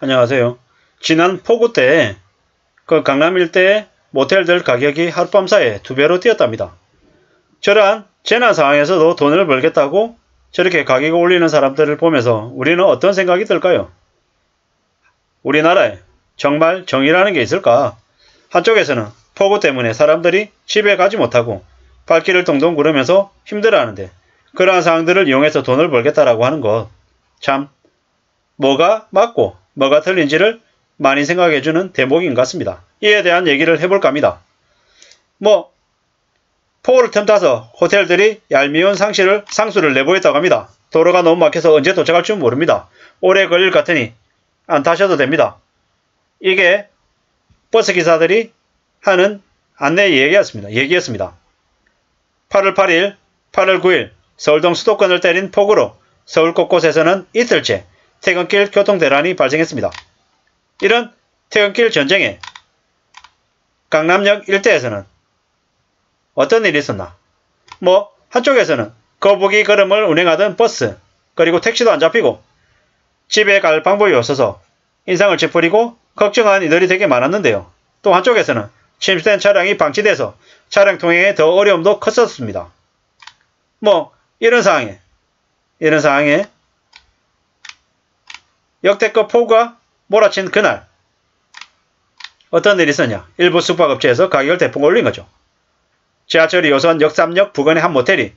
안녕하세요. 지난 폭우 때 그 강남 일대의 모텔들 가격이 하룻밤 사이에 2배로 뛰었답니다. 저러한 재난 상황에서도 돈을 벌겠다고 저렇게 가격을 올리는 사람들을 보면서 우리는 어떤 생각이 들까요? 우리나라에 정말 정의라는 게 있을까? 한쪽에서는 폭우 때문에 사람들이 집에 가지 못하고 발길을 동동 구르면서 힘들어하는데 그러한 상황들을 이용해서 돈을 벌겠다라고 하는 것, 참 뭐가 맞고 뭐가 틀린지를 많이 생각해주는 대목인 것 같습니다. 이에 대한 얘기를 해볼까 합니다. 폭우를 틈타서 호텔들이 얄미운 상수를 내보였다고 합니다. 도로가 너무 막혀서 언제 도착할 줄 모릅니다. 오래 걸릴 것 같으니 안 타셔도 됩니다. 이게 버스기사들이 하는 안내 얘기였습니다. 8월 8일, 8월 9일 서울동 수도권을 때린 폭우로 서울 곳곳에서는 이틀째 퇴근길 교통대란이 발생했습니다. 이런 퇴근길 전쟁에 강남역 일대에서는 어떤 일이 있었나? 한쪽에서는 거북이 걸음을 운행하던 버스, 그리고 택시도 안 잡히고 집에 갈 방법이 없어서 인상을 찌푸리고 걱정한 이들이 되게 많았는데요. 또 한쪽에서는 침수된 차량이 방치돼서 차량 통행에 더 어려움도 컸었습니다. 이런 상황에 역대급 폭우가 몰아친 그날 어떤 일이 있었냐? 일부 숙박업체에서 가격을 대폭 올린 거죠. 지하철 2호선 역삼역 부근의 한 모텔이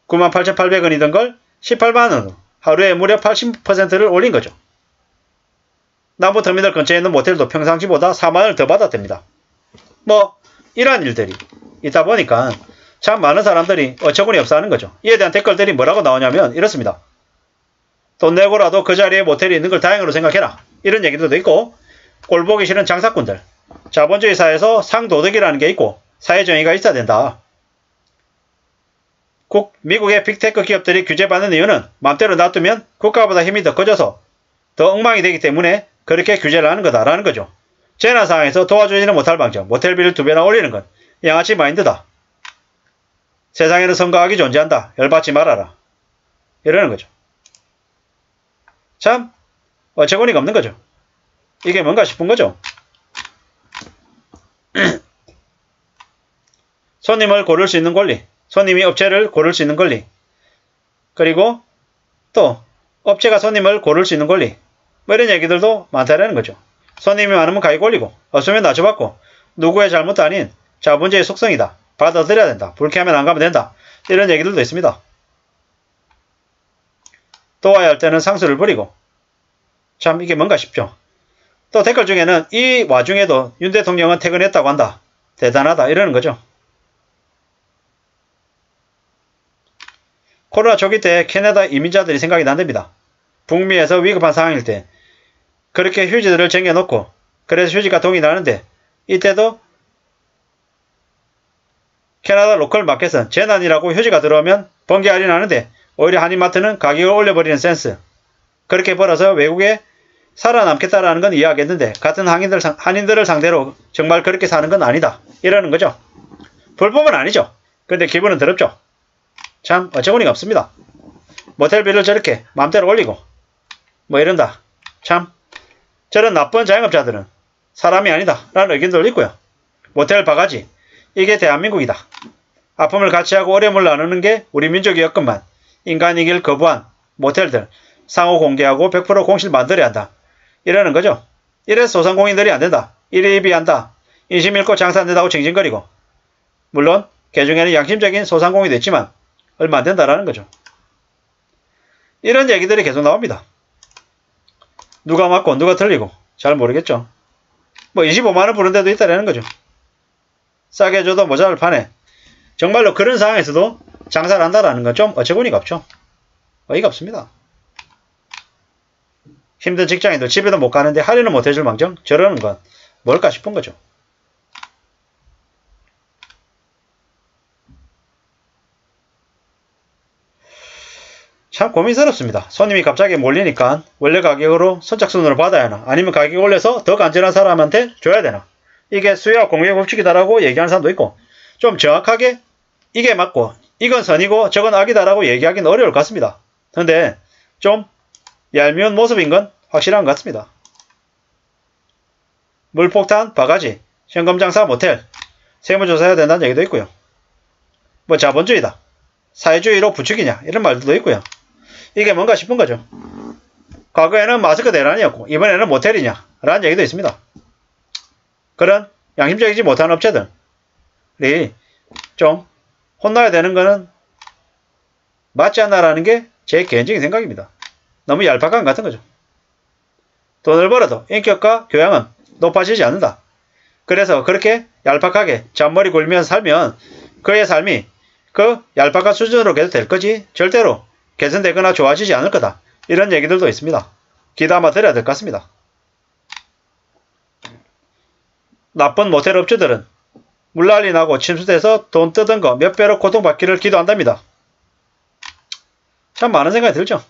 98,800원이던 걸 18만원으로 하루에 무려 80%를 올린 거죠. 남부터미널 근처에 있는 모텔도 평상시보다 4만원을 더 받았답니다. 이러한 일들이 있다 보니까 참 많은 사람들이 어처구니 없어 하는 거죠. 이에 대한 댓글들이 뭐라고 나오냐면 이렇습니다. 돈 내고라도 그 자리에 모텔이 있는 걸 다행으로 생각해라. 이런 얘기도 있고, 꼴보기 싫은 장사꾼들, 자본주의 사회에서 상도덕이라는 게 있고 사회정의가 있어야 된다. 미국의 빅테크 기업들이 규제받는 이유는 맘대로 놔두면 국가보다 힘이 더 커져서 더 엉망이 되기 때문에 그렇게 규제를 하는 거다라는 거죠. 재난 상황에서 도와주지는 못할 방정 모텔비를 2배나 올리는 건 양아치 마인드다. 세상에는 성과학이 존재한다. 열받지 말아라. 이러는 거죠. 참 어처구니가 없는 거죠. 이게 뭔가 싶은 거죠. 손님을 고를 수 있는 권리, 손님이 업체를 고를 수 있는 권리, 그리고 또 업체가 손님을 고를 수 있는 권리, 이런 얘기들도 많다라는 거죠. 손님이 많으면 가격 올리고 없으면 낮춰받고 누구의 잘못도 아닌 자본주의의 속성이다. 받아들여야 된다. 불쾌하면 안 가면 된다. 이런 얘기들도 있습니다. 도와야 할 때는 상수를 부리고 참 이게 뭔가 싶죠. 또 댓글 중에는 이 와중에도 윤 대통령은 퇴근했다고 한다. 대단하다. 이러는 거죠. 코로나 초기 때 캐나다 이민자들이 생각이 난답니다. 북미에서 위급한 상황일 때 그렇게 휴지들을 쟁여놓고 그래서 휴지가 동이 나는데 이때도 캐나다 로컬 마켓은 재난이라고 휴지가 들어오면 번개 할인하는데 오히려 한인마트는 가격을 올려버리는 센스. 그렇게 벌어서 외국에 살아남겠다라는 건 이해하겠는데 같은 한인들을 상대로 정말 그렇게 사는 건 아니다. 이러는 거죠. 불법은 아니죠. 근데 기분은 더럽죠. 참 어처구니가 없습니다. 모텔비를 저렇게 맘대로 올리고 이런다. 참 저런 나쁜 자영업자들은 사람이 아니다 라는 의견도 있고요. 모텔 바가지 이게 대한민국이다. 아픔을 같이 하고 어려움을 나누는 게 우리 민족이었건만 인간이길 거부한 모텔들 상호 공개하고 100% 공실 만들어야 한다. 이러는 거죠. 이래서 소상공인들이 안 된다. 이리입이 한다. 인심 잃고 장사 안 된다고 징징거리고 물론 개중에는 양심적인 소상공인도 있지만 얼마 안 된다라는 거죠. 이런 얘기들이 계속 나옵니다. 누가 맞고 누가 틀리고 잘 모르겠죠. 25만원 부른 데도 있다라는 거죠. 싸게 줘도 모자를 파네. 정말로 그런 상황에서도 장사를 한다라는 건 좀 어처구니가 없죠. 어이가 없습니다. 힘든 직장인들 집에도 못 가는데 할인을 못 해줄 망정 저러는 건 뭘까 싶은 거죠. 참 고민스럽습니다. 손님이 갑자기 몰리니까 원래 가격으로 선착순으로 받아야 하나 아니면 가격 올려서 더 간절한 사람한테 줘야 되나. 이게 수요와 공급의 법칙이다라고 얘기하는 사람도 있고 좀 정확하게 이게 맞고 이건 선이고 저건 악이다라고 얘기하기는 어려울 것 같습니다. 근데 좀 얄미운 모습인 건 확실한 것 같습니다. 물폭탄, 바가지, 현금장사, 모텔, 세무조사해야 된다는 얘기도 있고요. 뭐 자본주의다, 사회주의로 부추기냐 이런 말들도 있고요. 이게 뭔가 싶은 거죠. 과거에는 마스크 대란이었고 이번에는 모텔이냐 라는 얘기도 있습니다. 그런 양심적이지 못한 업체들이 좀 혼나야 되는 거는 맞지 않나라는 게 제 개인적인 생각입니다. 너무 얄팍한 것 같은 거죠. 돈을 벌어도 인격과 교양은 높아지지 않는다. 그래서 그렇게 얄팍하게 잔머리 굴면서 살면 그의 삶이 그 얄팍한 수준으로 계속 될 거지 절대로 개선되거나 좋아지지 않을 거다. 이런 얘기들도 있습니다. 귀담아 들어야 될 것 같습니다. 나쁜 모텔 업주들은 물난리 나고 침수돼서 돈 뜯은 거 몇 배로 고통받기를 기도한답니다. 참 많은 생각이 들죠.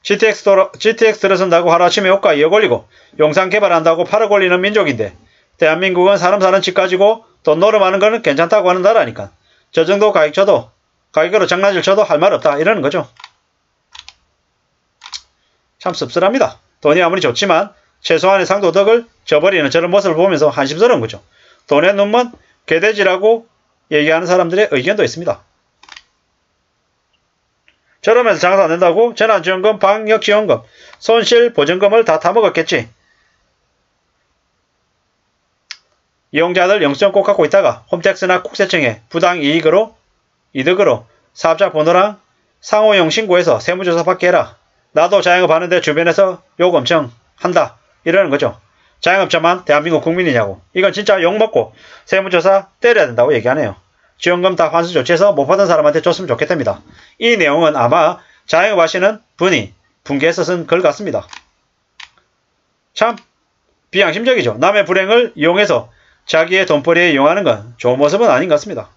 GTX 들어선다고 하루아침에 호가 2억 올리고 용산 개발한다고 8억 올리는 민족인데 대한민국은 사람 사는 집 가지고 돈 노름하는 거는 괜찮다고 하는 나라니까 저 정도 가격으로 장난질 쳐도 할 말 없다 이러는 거죠. 참 씁쓸합니다. 돈이 아무리 좋지만 최소한의 상도덕을 저버리는 저런 모습을 보면서 한심스러운 거죠. 돈의 눈먼 개돼지라고 얘기하는 사람들의 의견도 있습니다. 저러면서 장사 안 된다고 재난지원금, 방역지원금, 손실보전금을 다 타먹었겠지. 이용자들 영수증 꼭 갖고 있다가 홈택스나 국세청에 부당이득으로 사업자 번호랑 상호용 신고해서 세무조사 받게 해라. 나도 자영업 하는데 주변에서 욕 엄청 한다. 이러는 거죠. 자영업자만 대한민국 국민이냐고. 이건 진짜 욕먹고 세무조사 때려야 된다고 얘기하네요. 지원금 다 환수 조치해서 못 받은 사람한테 줬으면 좋겠답니다. 이 내용은 아마 자영업 하시는 분이 분개해서 쓴 글 같습니다. 참 비양심적이죠. 남의 불행을 이용해서 자기의 돈벌이에 이용하는 건 좋은 모습은 아닌 것 같습니다.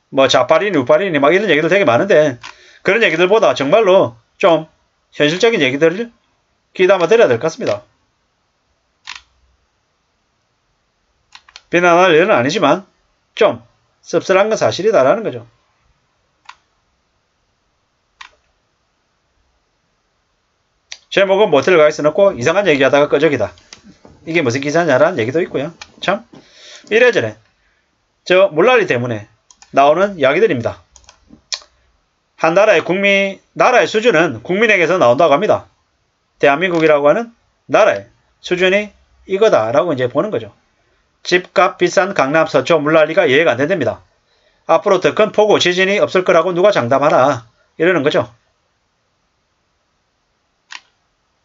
뭐 좌빨이니 우빨이니 막 이런 얘기들 되게 많은데 그런 얘기들보다 정말로 좀 현실적인 얘기들을 귀담아 들어야 될 것 같습니다. 비난할 일은 아니지만 좀 씁쓸한 건 사실이다라는 거죠. 제목은 모텔 가 있어놓고 이상한 얘기하다가 끄적이다. 이게 무슨 기사냐라는 얘기도 있고요. 참 이래저래 저 물난리 때문에 나오는 이야기들입니다. 한 나라의 수준은 국민에게서 나온다고 합니다. 대한민국이라고 하는 나라의 수준이 이거다라고 이제 보는 거죠. 집값 비싼 강남 서초 물난리가 이해가 안 된답니다. 앞으로 더 큰 폭우 지진이 없을 거라고 누가 장담하나 이러는 거죠.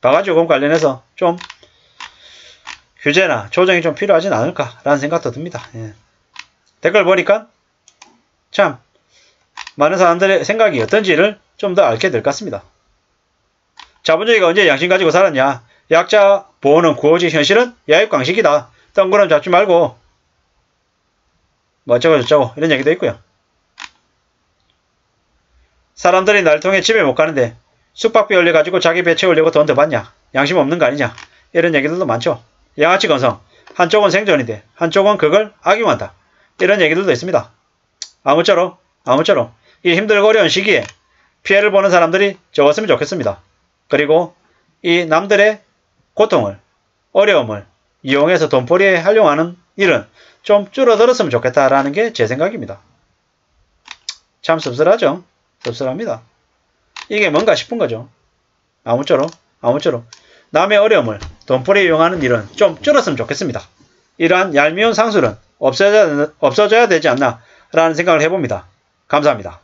바가지요금 관련해서 좀 규제나 조정이 좀 필요하진 않을까라는 생각도 듭니다. 예. 댓글 보니까 참 많은 사람들의 생각이 어떤지를 좀 더 알게 될 것 같습니다. 자본주의가 언제 양심 가지고 살았냐. 약자 보호는 구호지 현실은 야육강식이다. 덩그럼 잡지 말고 뭐 어쩌고 저쩌고 이런 얘기도 있고요. 사람들이 날 통해 집에 못 가는데 숙박비 올려가지고 자기 배 채우려고 돈 더 받냐. 양심 없는 거 아니냐. 이런 얘기들도 많죠. 양아치 건성. 한쪽은 생존인데 한쪽은 그걸 악용한다. 이런 얘기들도 있습니다. 아무쪼록 이 힘들고 어려운 시기에 피해를 보는 사람들이 적었으면 좋겠습니다. 그리고 이 남들의 고통을 어려움을 이용해서 돈벌이에 활용하는 일은 좀 줄어들었으면 좋겠다라는 게 제 생각입니다. 참 씁쓸하죠. 씁쓸합니다. 이게 뭔가 싶은 거죠. 아무쪼록 남의 어려움을 돈벌이에 이용하는 일은 좀 줄었으면 좋겠습니다. 이러한 얄미운 상술은 없어져야 되지 않나 라는 생각을 해봅니다. 감사합니다.